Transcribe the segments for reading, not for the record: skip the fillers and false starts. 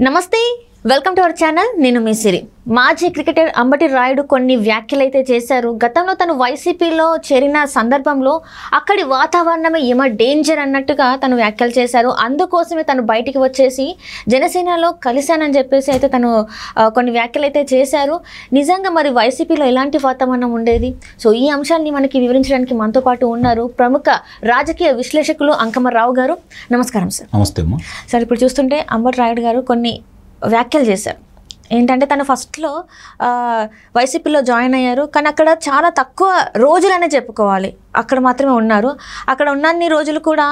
నమస్తే, welcome to our channel. నేను మీ సిరి. మాజీ క్రికెటర్ అంబటి రాయుడు కొన్ని వ్యాఖ్యలైతే చేశారు. గతంలో తను వైసీపీలో చేరిన సందర్భంలో అక్కడి వాతావరణమే ఏమో డేంజర్ అన్నట్టుగా తను వ్యాఖ్యలు చేశారు. అందుకోసమే తను బయటికి వచ్చేసి జనసేనలో కలిశానని చెప్పేసి అయితే తను కొన్ని వ్యాఖ్యలు అయితే చేశారు. నిజంగా మరి వైసీపీలో ఎలాంటి వాతావరణం ఉండేది? సో ఈ అంశాన్ని మనకి వివరించడానికి మనతో పాటు ఉన్నారు ప్రముఖ రాజకీయ విశ్లేషకులు అంకమరావు గారు. నమస్కారం సార్. నమస్తే అమ్మా. సార్, ఇప్పుడు చూస్తుంటే అంబటి రాయుడు గారు కొన్ని వ్యాఖ్యలు చేశారు. ఏంటంటే తను ఫస్ట్లో వైసీపీలో జాయిన్ అయ్యారు, కానీ అక్కడ చాలా తక్కువ రోజులనే చెప్పుకోవాలి అక్కడ మాత్రమే ఉన్నారు. అక్కడ ఉన్నన్ని రోజులు కూడా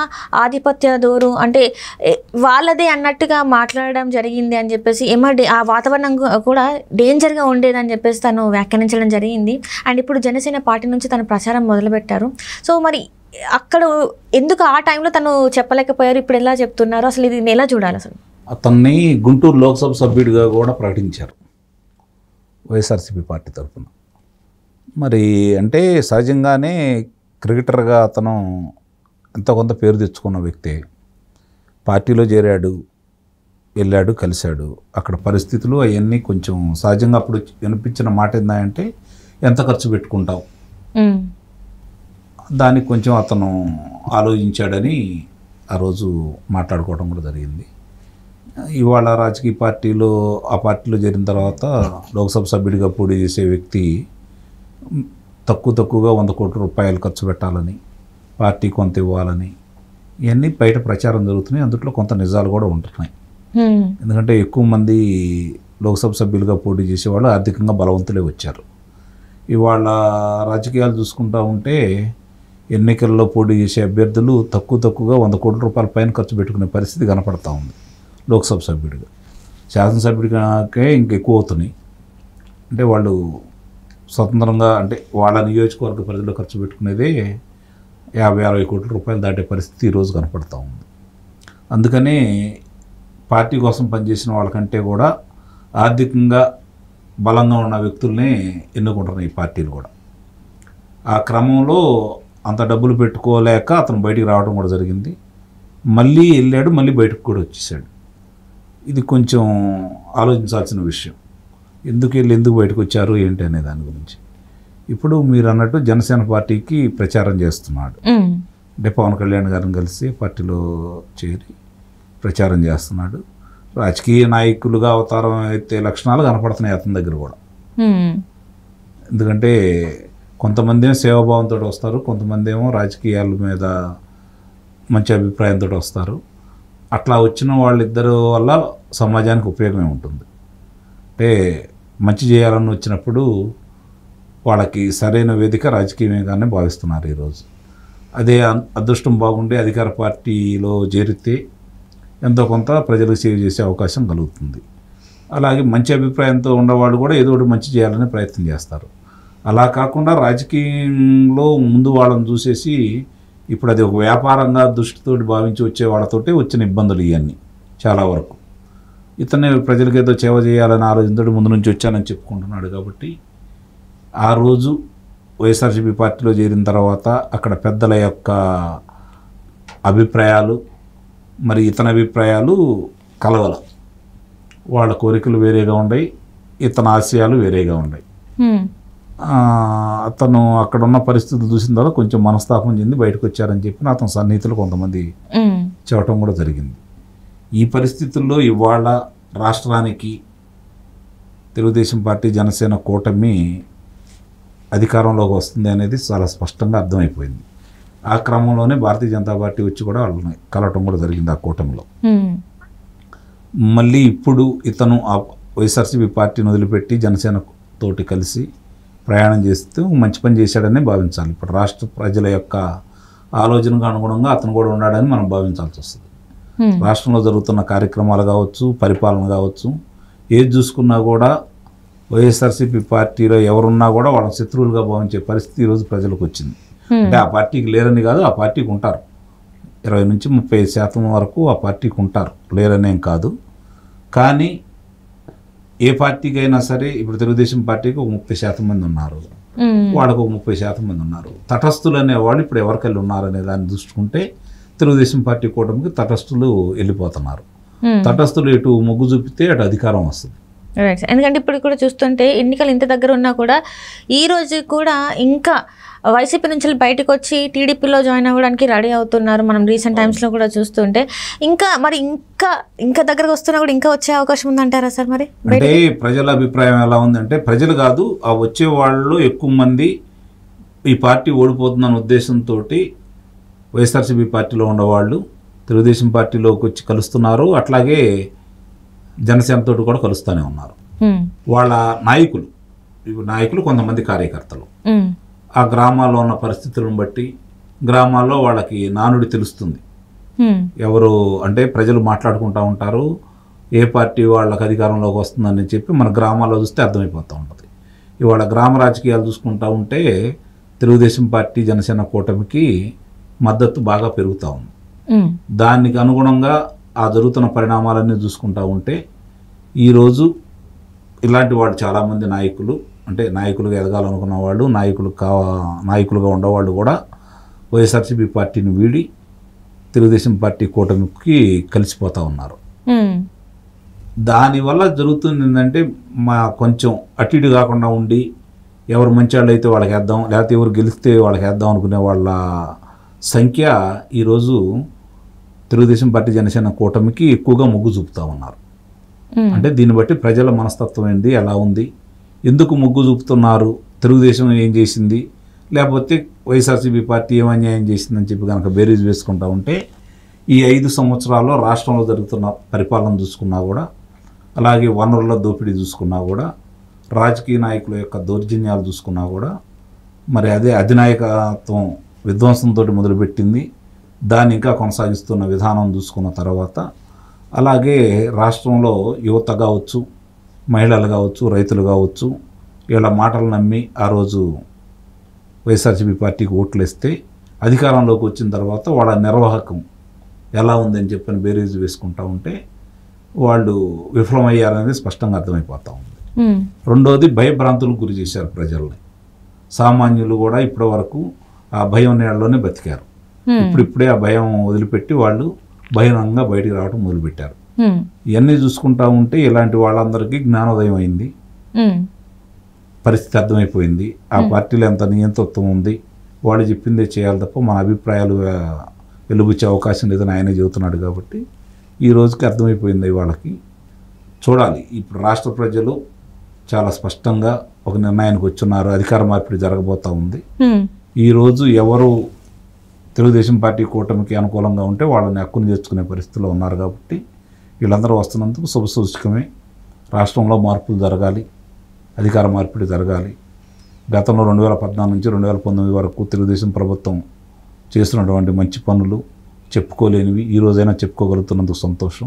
ఆధిపత్య దూరు అంటే వాళ్ళదే అన్నట్టుగా మాట్లాడడం జరిగింది అని చెప్పేసి ఆ వాతావరణం కూడా డేంజర్గా ఉండేదని చెప్పేసి తను వ్యాఖ్యానించడం జరిగింది. అండ్ ఇప్పుడు జనసేన పార్టీ నుంచి తను ప్రచారం మొదలుపెట్టారు. సో మరి అక్కడ ఎందుకు ఆ టైంలో తను చెప్పలేకపోయారు, ఇప్పుడు ఎలా చెప్తున్నారు? అసలు ఇది ఎలా చూడాలి? అసలు అతన్ని గుంటూరు లోక్సభ సభ్యుడిగా కూడా ప్రకటించారు వైఎస్ఆర్సీపీ పార్టీ తరఫున. మరి అంటే సహజంగానే క్రికెటర్గా అతను ఎంతో కొంత పేరు తెచ్చుకున్న వ్యక్తే. పార్టీలో చేరాడు, వెళ్ళాడు, కలిశాడు. అక్కడ పరిస్థితులు అవన్నీ కొంచెం సహజంగా అప్పుడు వినిపించిన మాట ఏంటంటే ఎంత ఖర్చు పెట్టుకుంటావు, దానికి కొంచెం అతను ఆలోచించాడని ఆ రోజు మాట్లాడుకోవడం కూడా జరిగింది. ఇవాళ రాజకీయ పార్టీలో ఆ పార్టీలో చేరిన తర్వాత లోక్సభ సభ్యుడిగా పోటీ చేసే వ్యక్తి తక్కువగా 100 కోట్ల రూపాయలు ఖర్చు పెట్టాలని, పార్టీ కొంత ఇవ్వాలని ఇవన్నీ బయట ప్రచారం జరుగుతున్నాయి. అందులో కొంత నిజాలు కూడా ఉంటున్నాయి. ఎందుకంటే ఎక్కువ మంది లోక్సభ సభ్యులుగా పోటీ చేసేవాళ్ళు ఆర్థికంగా బలవంతులే వచ్చారు. ఇవాళ రాజకీయాలు చూసుకుంటూ ఉంటే ఎన్నికల్లో పోటీ చేసే అభ్యర్థులు తక్కువగా 100 కోట్ల రూపాయల పైన ఖర్చు పెట్టుకునే పరిస్థితి కనపడతా ఉంది. లోక్సభ సభ్యుడిగా, శాసనసభ్యుడికే ఇంకెక్కువ అవుతున్నాయి. అంటే వాళ్ళు స్వతంత్రంగా అంటే వాళ్ళ నియోజకవర్గ పరిధిలో ఖర్చు పెట్టుకునేదే 50-60 కోట్ల రూపాయలు దాటే పరిస్థితి ఈరోజు కనపడతా ఉంది. అందుకనే పార్టీ కోసం పనిచేసిన వాళ్ళకంటే కూడా ఆర్థికంగా బలంగా ఉన్న వ్యక్తుల్ని ఎన్నుకుంటున్నాయి ఈ పార్టీలు కూడా. ఆ క్రమంలో అంత డబ్బులు పెట్టుకోలేక అతను బయటికి రావడం కూడా జరిగింది. మళ్ళీ వెళ్ళాడు, మళ్ళీ బయటకు కూడా వచ్చేసాడు. ఇది కొంచెం ఆలోచించాల్సిన విషయం. ఎందుకు బయటకు వచ్చారు ఏంటి అనే దాని గురించి. ఇప్పుడు మీరు అన్నట్టు జనసేన పార్టీకి ప్రచారం చేస్తున్నాడు. అంటే పవన్ కళ్యాణ్ గారిని కలిసి పార్టీలో చేరి ప్రచారం చేస్తున్నాడు. రాజకీయ నాయకులుగా అవతారం అయితే లక్షణాలు కనపడుతున్నాయి అతని దగ్గర కూడా. ఎందుకంటే కొంతమంది ఏమో సేవాభావంతో వస్తారు, కొంతమంది ఏమో రాజకీయాల మీద మంచి అభిప్రాయంతో వస్తారు. అట్లా వచ్చిన వాళ్ళిద్దరు వల్ల సమాజానికి ఉపయోగమే ఉంటుంది. అంటే మంచి చేయాలని వచ్చినప్పుడు వాళ్ళకి సరైన వేదిక రాజకీయంగానే భావిస్తున్నారు ఈరోజు. అదే అదృష్టం బాగుండి అధికార పార్టీలో చేరితే ఎంతో కొంత ప్రజలకు సేవ చేసే అవకాశం కలుగుతుంది. అలాగే మంచి అభిప్రాయంతో ఉన్నవాళ్ళు కూడా ఏదో ఒకటి మంచి చేయాలని ప్రయత్నం చేస్తారు. అలా కాకుండా రాజకీయంలో ముందు వాళ్ళని చూసేసి ఇప్పుడు అది ఒక వ్యాపారంగా దృష్టితోటి భావించి వచ్చే వాళ్ళతోటే వచ్చిన ఇబ్బందులు ఇవన్నీ చాలా వరకు. ఇతనే ప్రజలకు ఏదో సేవ చేయాలని ఆలోచనతో ముందు నుంచి వచ్చానని చెప్పుకుంటున్నాడు. కాబట్టి ఆ రోజు వైఎస్ఆర్సీపీ పార్టీలో చేరిన తర్వాత అక్కడ పెద్దల యొక్క అభిప్రాయాలు మరి ఇతని అభిప్రాయాలు కలవల. వాళ్ళ కోరికలు వేరేగా ఉన్నాయి, ఇతని ఆశయాలు వేరేగా ఉన్నాయి. అతను అక్కడ ఉన్న పరిస్థితులు చూసిన తర్వాత కొంచెం మనస్తాపం చెంది బయటకు వచ్చారని చెప్పి అతను సన్నిహితులు కొంతమంది చెప్పడం కూడా జరిగింది. ఈ పరిస్థితుల్లో ఇవాళ రాష్ట్రానికి తెలుగుదేశం పార్టీ జనసేన కూటమి అధికారంలోకి వస్తుంది అనేది చాలా స్పష్టంగా అర్థమైపోయింది. ఆ క్రమంలోనే భారతీయ జనతా పార్టీ వచ్చి కూడా వాళ్ళని కలవటం కూడా జరిగింది ఆ కూటమిలో. మళ్ళీ ఇప్పుడు ఇతను ఆ వైఎస్ఆర్సీపీ పార్టీని వదిలిపెట్టి జనసేన తోటి కలిసి ప్రయాణం చేస్తూ మంచి పని చేశాడని భావించాలి. ఇప్పుడు రాష్ట్ర ప్రజల యొక్క ఆలోచనకు అనుగుణంగా అతను కూడా ఉన్నాడని మనం భావించాల్సి వస్తుంది. రాష్ట్రంలో జరుగుతున్న కార్యక్రమాలు కావచ్చు, పరిపాలన కావచ్చు, ఏది చూసుకున్నా కూడా వైఎస్ఆర్సీపీ పార్టీలో ఎవరున్నా కూడా వాళ్ళ శత్రువులుగా భావించే పరిస్థితి ఈరోజు ప్రజలకు వచ్చింది. అంటే ఆ పార్టీకి లేరని కాదు, ఆ పార్టీకి ఉంటారు. 20-30% వరకు ఆ పార్టీకి ఉంటారు, లేరనేం కాదు. కానీ ఏ పార్టీకి అయినా సరే ఇప్పుడు తెలుగుదేశం పార్టీకి ఒక 30% మంది ఉన్నారు, వాళ్ళకు ఒక 30% మంది ఉన్నారు. తటస్థులు అనేవాళ్ళు ఇప్పుడు ఎవరికెళ్ళి ఉన్నారనే దాన్ని చూసుకుంటే తెలుగుదేశం పార్టీ కూటమికి తటస్థులు వెళ్ళిపోతున్నారు. తటస్థులు ఎటు మొగ్గు చూపితే అటు అధికారం వస్తుంది. Right sir. ఎందుకంటే ఇప్పుడు కూడా చూస్తుంటే ఎన్నికలు ఇంత దగ్గర ఉన్నా కూడా ఈ రోజు కూడా ఇంకా వైసీపీ నుంచి బయటకు వచ్చి టీడీపీలో జాయిన్ అవ్వడానికి రెడీ అవుతున్నారు. మనం రీసెంట్ టైమ్స్లో కూడా చూస్తుంటే ఇంకా మరి ఇంకా దగ్గరకు వస్తున్నా కూడా ఇంకా వచ్చే అవకాశం ఉందంటారా సార్? మరి అంటే ప్రజల అభిప్రాయం ఎలా ఉందంటే, ప్రజలు కాదు ఆ వచ్చే వాళ్ళు ఎక్కువ మంది ఈ పార్టీ ఓడిపోతుందన్న ఉద్దేశంతో వైఎస్ఆర్సీపీ పార్టీలో ఉన్నవాళ్ళు తెలుగుదేశం పార్టీలోకి వచ్చి కలుస్తున్నారు. అట్లాగే జనసేనతో కూడా కలుస్తూనే ఉన్నారు. వాళ్ళ నాయకులు కొంతమంది కార్యకర్తలు ఆ గ్రామాల్లో ఉన్న పరిస్థితులను బట్టి గ్రామాల్లో వాళ్ళకి నానుడి తెలుస్తుంది. ఎవరు అంటే ప్రజలు మాట్లాడుకుంటూ ఉంటారు, ఏ పార్టీ వాళ్ళకి అధికారంలోకి వస్తుందని చెప్పి మన గ్రామాల్లో చూస్తే అర్థమైపోతూ ఉంటుంది. ఇవాళ గ్రామ రాజకీయాలు చూసుకుంటూ ఉంటే తెలుగుదేశం పార్టీ జనసేన కూటమికి మద్దతు బాగా పెరుగుతూ ఉంది. దానికి అనుగుణంగా ఆ జరుగుతున్న పరిణామాలన్నీ చూసుకుంటూ ఉంటే ఈరోజు ఇలాంటి వాళ్ళు చాలామంది నాయకులు, అంటే నాయకులుగా ఎదగాలనుకున్న వాళ్ళు, నాయకులుగా ఉండేవాళ్ళు కూడా వైఎస్ఆర్సీపీ పార్టీని వీడి తెలుగుదేశం పార్టీ కూటమికి కలిసిపోతూ ఉన్నారు. దానివల్ల జరుగుతుంది ఏంటంటే కొంచెం అటు ఇటు కాకుండా ఉండి ఎవరు మంచి వాళ్ళు అయితే వాళ్ళకి వేద్దాం, లేకపోతే ఎవరు గెలిస్తే వాళ్ళకి వేద్దాం అనుకునే వాళ్ళ సంఖ్య ఈరోజు తెలుగుదేశం పార్టీ జనసేన కూటమికి ఎక్కువగా మొగ్గు చూపుతూ ఉన్నారు. అంటే దీన్ని బట్టి ప్రజల మనస్తత్వం ఏంది, ఎలా ఉంది, ఎందుకు మొగ్గు చూపుతున్నారు, తెలుగుదేశం ఏం చేసింది, లేకపోతే వైఎస్ఆర్సీపీ పార్టీ ఏం అన్యాయం చేసిందని చెప్పి కనుక బేరీజ్ వేసుకుంటూ ఉంటే ఈ 5 సంవత్సరాల్లో రాష్ట్రంలో జరుగుతున్న పరిపాలన చూసుకున్నా కూడా, అలాగే వనరుల దోపిడీ చూసుకున్నా కూడా, రాజకీయ నాయకుల యొక్క దౌర్జన్యాలు చూసుకున్నా కూడా, మరి అదే అధినాయకత్వం విధ్వంసంతో మొదలుపెట్టింది, దాన్ని ఇంకా కొనసాగిస్తున్న విధానం చూసుకున్న తర్వాత, అలాగే రాష్ట్రంలో యువత కావచ్చు, మహిళలు కావచ్చు, రైతులు కావచ్చు, వీళ్ళ మాటలు నమ్మి ఆ రోజు వైఎస్ఆర్సీపీ పార్టీకి ఓట్లు వేస్తే అధికారంలోకి వచ్చిన తర్వాత వాళ్ళ నిర్వాహకం ఎలా ఉందని చెప్పని బేరీజు వేసుకుంటూ ఉంటే వాళ్ళు విఫలమయ్యారనేది స్పష్టంగా అర్థమైపోతూ ఉంది. రెండోది భయభ్రాంతులకు గురి చేశారు ప్రజల్ని. సామాన్యులు కూడా ఇప్పటి వరకు ఆ భయం నీళ్ళలోనే బతికారు. ఇప్పుడిప్పుడే ఆ భయం వదిలిపెట్టి వాళ్ళు బహిరంగంగా బయటికి రావడం మొదలుపెట్టారు. ఇవన్నీ చూసుకుంటా ఉంటే ఇలాంటి వాళ్ళందరికీ జ్ఞానోదయం అయింది, పరిస్థితి అర్థమైపోయింది. ఆ పార్టీలో ఎంత నియంతృత్వం ఉంది, వాళ్ళు చెప్పిందే చేయాలి తప్ప మన అభిప్రాయాలు వెలుబుచ్చే అవకాశం లేదని ఆయనే చెబుతున్నాడు. కాబట్టి ఈ రోజుకి అర్థమైపోయింది వాళ్ళకి. చూడాలి, ఇప్పుడు రాష్ట్ర ప్రజలు చాలా స్పష్టంగా ఒక నిర్ణయానికి వచ్చున్నారు, అధికార మార్పిడి జరగబోతూ ఉంది. ఈరోజు ఎవరు తెలుగుదేశం పార్టీ కూటమికి అనుకూలంగా ఉంటే వాళ్ళని హక్కును చేర్చుకునే పరిస్థితిలో ఉన్నారు. కాబట్టి వీళ్ళందరూ వస్తున్నందుకు శుభసూచకమే. రాష్ట్రంలో మార్పులు జరగాలి, అధికార మార్పిడి జరగాలి. గతంలో 2014 నుంచి 2019 వరకు తెలుగుదేశం ప్రభుత్వం చేస్తున్నటువంటి మంచి పనులు చెప్పుకోలేనివి ఈ రోజైనా చెప్పుకోగలుగుతున్నందుకు సంతోషం.